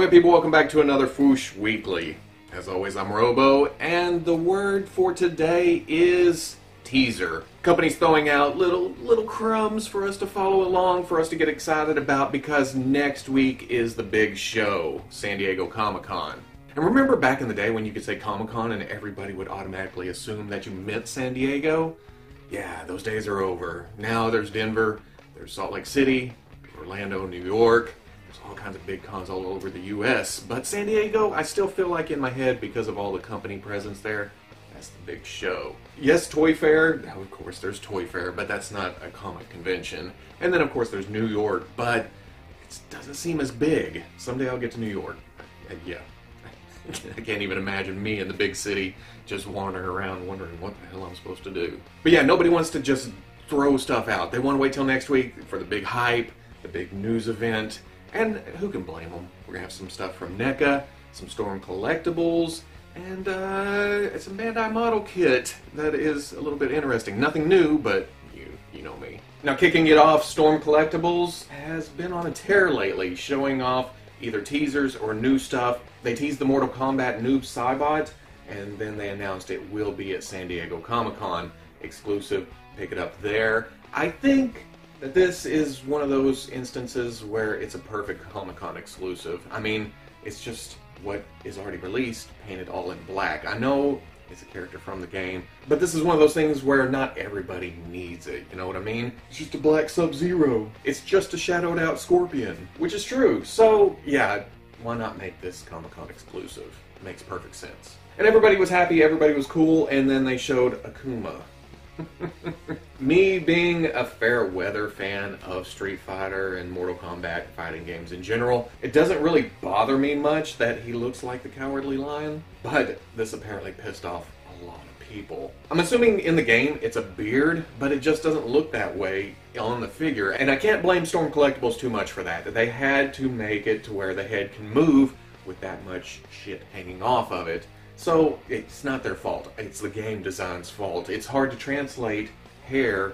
Okay people, welcome back to another Fwoosh Weekly. As always, I'm Robo, and the word for today is teaser. Company's throwing out little crumbs for us to follow along, for us to get excited about, because next week is the big show, San Diego Comic-Con. And remember back in the day when you could say Comic-Con and everybody would automatically assume that you meant San Diego? Yeah, those days are over. Now there's Denver, there's Salt Lake City, Orlando, New York. There's all kinds of big cons all over the U.S. But San Diego, I still feel like in my head, because of all the company presence there, that's the big show. Yes, Toy Fair. Of course, there's Toy Fair, but that's not a comic convention. And then, of course, there's New York, but it doesn't seem as big. Someday I'll get to New York. Yeah. I can't even imagine me in the big city just wandering around wondering what the hell I'm supposed to do. But yeah, nobody wants to just throw stuff out. They want to wait till next week for the big hype, the big news event. And who can blame them? We're going to have some stuff from NECA, some Storm Collectibles, and some Bandai model kit that is a little bit interesting. Nothing new, but you know me. Now, kicking it off, Storm Collectibles has been on a tear lately, showing off either teasers or new stuff. They teased the Mortal Kombat Noob Saibot, and then they announced it will be at San Diego Comic-Con exclusive. Pick it up there. I think that this is one of those instances where it's a perfect Comic-Con exclusive. I mean, it's just what is already released, painted all in black. I know it's a character from the game, but this is one of those things where not everybody needs it, you know what I mean? It's just a black Sub-Zero. It's just a shadowed out Scorpion, which is true. So, yeah, why not make this Comic-Con exclusive? It makes perfect sense. And everybody was happy, everybody was cool, and then they showed Akuma. Me being a fair weather fan of Street Fighter and Mortal Kombat fighting games in general, it doesn't really bother me much that he looks like the Cowardly Lion, but this apparently pissed off a lot of people. I'm assuming in the game it's a beard, but it just doesn't look that way on the figure, and I can't blame Storm Collectibles too much for that. They had to make it to where the head can move with that much shit hanging off of it. So, it's not their fault. It's the game design's fault. It's hard to translate hair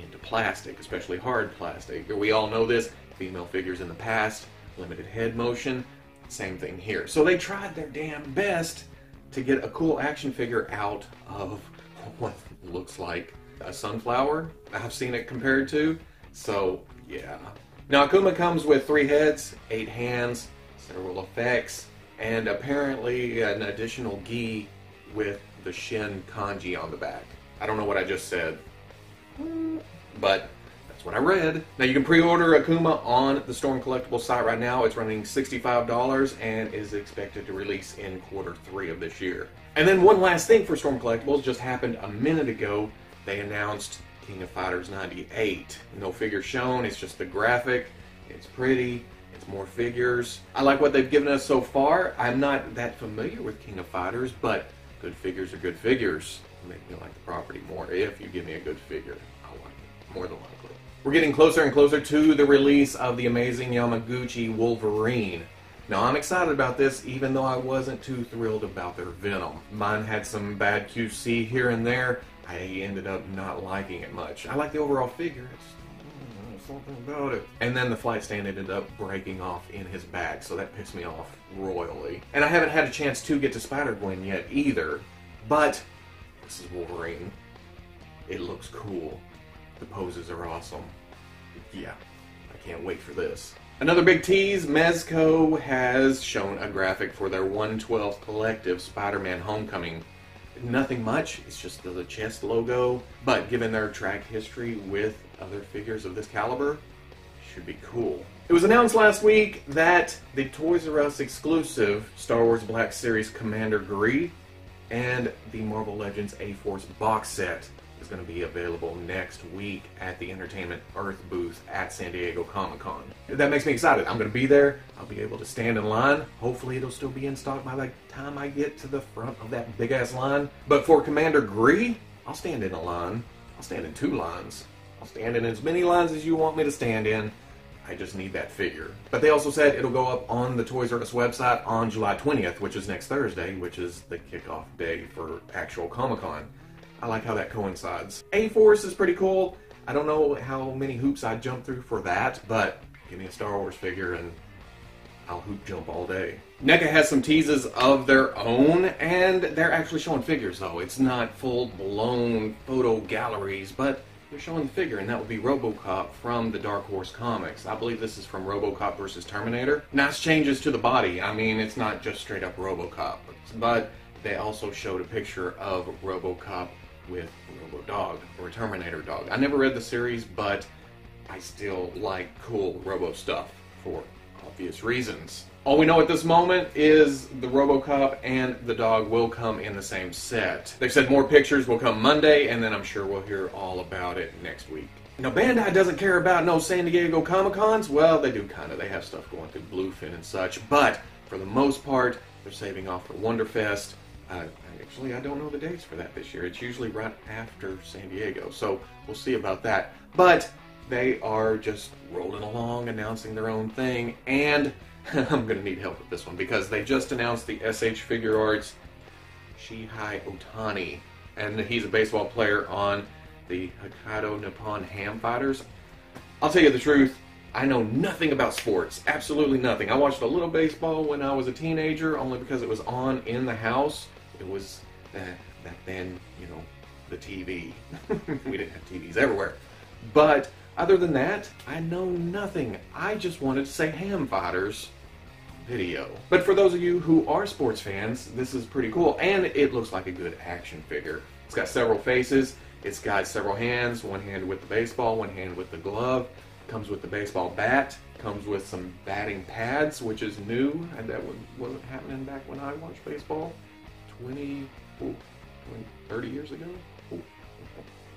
into plastic, especially hard plastic. We all know this. Female figures in the past, limited head motion, same thing here. So they tried their damn best to get a cool action figure out of what looks like a sunflower. I've seen it compared to. So, yeah. Now, Akuma comes with 3 heads, 8 hands, several effects, and apparently an additional gi with the Shin kanji on the back. I don't know what I just said, but that's what I read. Now you can pre-order Akuma on the Storm Collectibles site right now. It's running $65 and is expected to release in Q3 of this year. And then one last thing for Storm Collectibles just happened a minute ago. They announced King of Fighters 98. No figure shown, it's just the graphic. It's pretty. More figures. I like what they've given us so far. I'm not that familiar with King of Fighters, but good figures are good figures. Make me like the property more. If you give me a good figure, I'll like it, more than likely. We're getting closer and closer to the release of the amazing Yamaguchi Wolverine. Now I'm excited about this, even though I wasn't too thrilled about their Venom. Mine had some bad QC here and there. I ended up not liking it much. I like the overall figure. Something about it. And then the flight stand ended up breaking off in his back, so that pissed me off royally. And I haven't had a chance to get to Spider-Gwen yet either, but this is Wolverine. It looks cool. The poses are awesome. Yeah, I can't wait for this. Another big tease, Mezco has shown a graphic for their 1/12 collective Spider-Man Homecoming. Nothing much, it's just the chest logo, but given their track history with other figures of this caliber, should be cool. It was announced last week that the Toys R Us exclusive Star Wars Black Series Commander Gree and the Marvel Legends A-Force box set is going to be available next week at the Entertainment Earth booth at San Diego Comic-Con. That makes me excited. I'm going to be there. I'll be able to stand in line. Hopefully it'll still be in stock by the time I get to the front of that big-ass line. But for Commander Gree, I'll stand in a line. I'll stand in 2 lines. I'll stand in as many lines as you want me to stand in. I just need that figure. But they also said it'll go up on the Toys R Us website on July 20th, which is next Thursday, which is the kickoff day for actual Comic-Con. I like how that coincides. A-Force is pretty cool. I don't know how many hoops I'd jump through for that, but give me a Star Wars figure and I'll hoop jump all day. NECA has some teases of their own, and they're actually showing figures though. It's not full-blown photo galleries, but they're showing the figure, and that would be Robocop from the Dark Horse comics. I believe this is from Robocop versus Terminator. Nice changes to the body. I mean, it's not just straight up Robocop, but they also showed a picture of Robocop with a Robo-Dog, or a Terminator dog. I never read the series, but I still like cool Robo stuff for obvious reasons. All we know at this moment is the Robocop and the dog will come in the same set. They've said more pictures will come Monday, and then I'm sure we'll hear all about it next week. Now, Bandai doesn't care about no San Diego Comic-Cons. Well, they do kind of. They have stuff going through Bluefin and such, but for the most part, they're saving off for Wonderfest. Actually, I don't know the dates for that this year. It's usually right after San Diego, so we'll see about that. But they are just rolling along, announcing their own thing, and I'm going to need help with this one because they just announced the SH Figuarts Shihei Otani, and he's a baseball player on the Hokkaido Nippon Ham Fighters. I'll tell you the truth, I know nothing about sports, absolutely nothing. I watched a little baseball when I was a teenager, only because it was on in the house. It was back then, you know, the TV. We didn't have TVs everywhere. But other than that, I know nothing. I just wanted to say Ham Fighters video. But for those of you who are sports fans, this is pretty cool. And it looks like a good action figure. It's got several faces. It's got several hands. One hand with the baseball, one hand with the glove. Comes with the baseball bat. Comes with some batting pads, which is new. And that wasn't happening back when I watched baseball 30 years ago.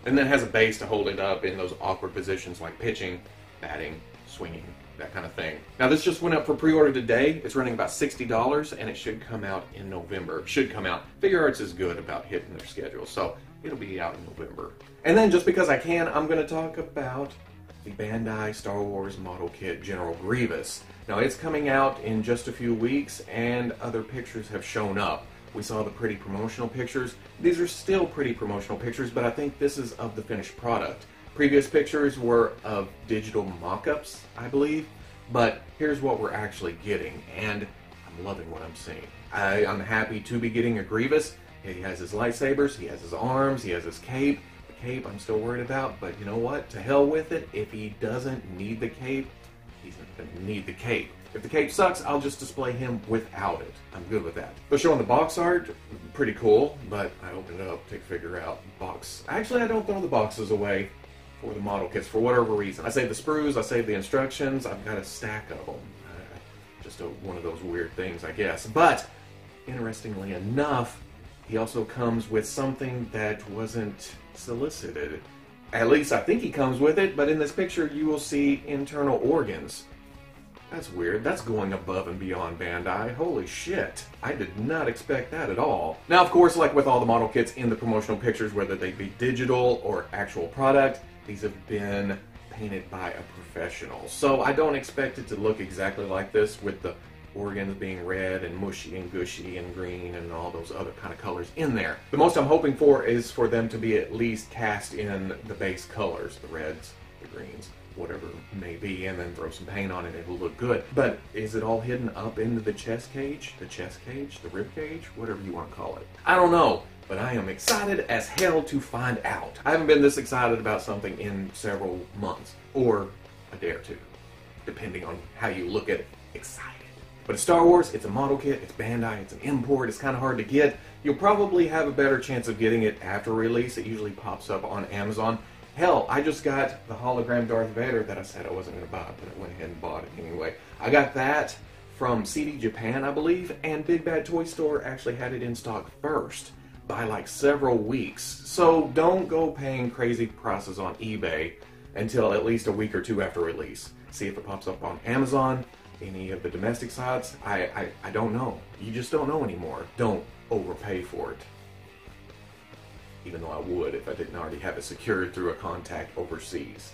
And then it has a base to hold it up in those awkward positions like pitching, batting, swinging, that kind of thing. Now this just went up for pre-order today. It's running about $60 and it should come out in November. Should come out. Figuarts is good about hitting their schedule, so it'll be out in November. And then just because I can, I'm going to talk about the Bandai Star Wars model kit General Grievous. Now it's coming out in just a few weeks and other pictures have shown up. We saw the pretty promotional pictures. These are still pretty promotional pictures, but I think this is of the finished product. Previous pictures were of digital mock-ups, I believe, but here's what we're actually getting, and I'm loving what I'm seeing. I'm happy to be getting a Grievous. He has his lightsabers, he has his arms, he has his cape. The cape I'm still worried about, but you know what? To hell with it. If he doesn't need the cape, he's not going to need the cape. If the cape sucks, I'll just display him without it. I'm good with that. They're showing the box art, pretty cool, but I opened it up to figure out box. Actually, I don't throw the boxes away for the model kits for whatever reason. I save the sprues, I save the instructions, I've got a stack of them. Just one of those weird things, I guess. But, interestingly enough, he also comes with something that wasn't solicited. At least I think he comes with it, but in this picture you will see internal organs. That's weird. That's going above and beyond Bandai. Holy shit. I did not expect that at all. Now, of course, like with all the model kits in the promotional pictures, whether they be digital or actual product, these have been painted by a professional. So I don't expect it to look exactly like this with the organs being red and mushy and gushy and green and all those other kind of colors in there. The most I'm hoping for is for them to be at least cast in the base colors, the reds, the greens, whatever it may be, and then throw some paint on it, it'll look good. But is it all hidden up into the chest cage, the rib cage, whatever you want to call it? I don't know, but I am excited as hell to find out. I haven't been this excited about something in several months, or a day or two, depending on how you look at it. Excited. But it's Star Wars, it's a model kit, it's Bandai, it's an import, it's kind of hard to get. You'll probably have a better chance of getting it after release. It usually pops up on Amazon. Hell, I just got the hologram Darth Vader that I said I wasn't going to buy, but I went ahead and bought it anyway. I got that from CD Japan, I believe, and Big Bad Toy Store actually had it in stock first by like several weeks. So don't go paying crazy prices on eBay until at least a week or two after release. See if it pops up on Amazon, any of the domestic sites. I don't know. You just don't know anymore. Don't overpay for it. Even though I would if I didn't already have it secured through a contact overseas.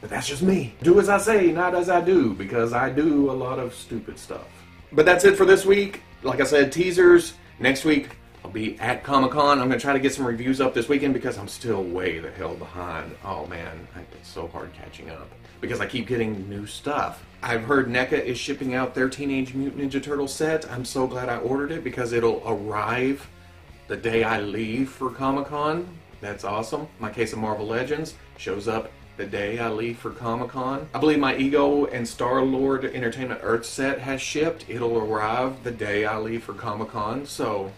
But that's just me. Do as I say, not as I do, because I do a lot of stupid stuff. But that's it for this week. Like I said, teasers. Next week, I'll be at Comic-Con. I'm going to try to get some reviews up this weekend because I'm still way the hell behind. Oh man, it's so hard catching up because I keep getting new stuff. I've heard NECA is shipping out their Teenage Mutant Ninja Turtle set. I'm so glad I ordered it because it'll arrive the day I leave for Comic-Con. That's awesome. My case of Marvel Legends shows up the day I leave for Comic-Con. I believe my Ego and Star-Lord Entertainment Earth set has shipped. It'll arrive the day I leave for Comic-Con. So,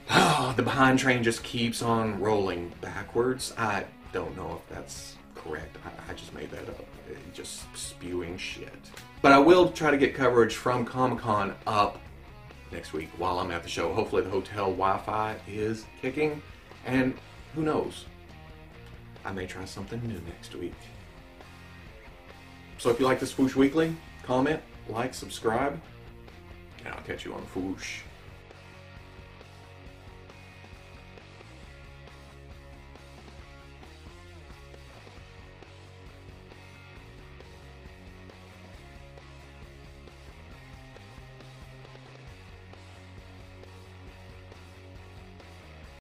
the behind train just keeps on rolling backwards. I don't know if that's correct. I just made that up. Just spewing shit. But I will try to get coverage from Comic-Con up next week while I'm at the show. Hopefully the hotel Wi-Fi is kicking. And who knows? I may try something new next week. So if you like this Fwoosh Weekly, comment, like, subscribe, and I'll catch you on Fwoosh.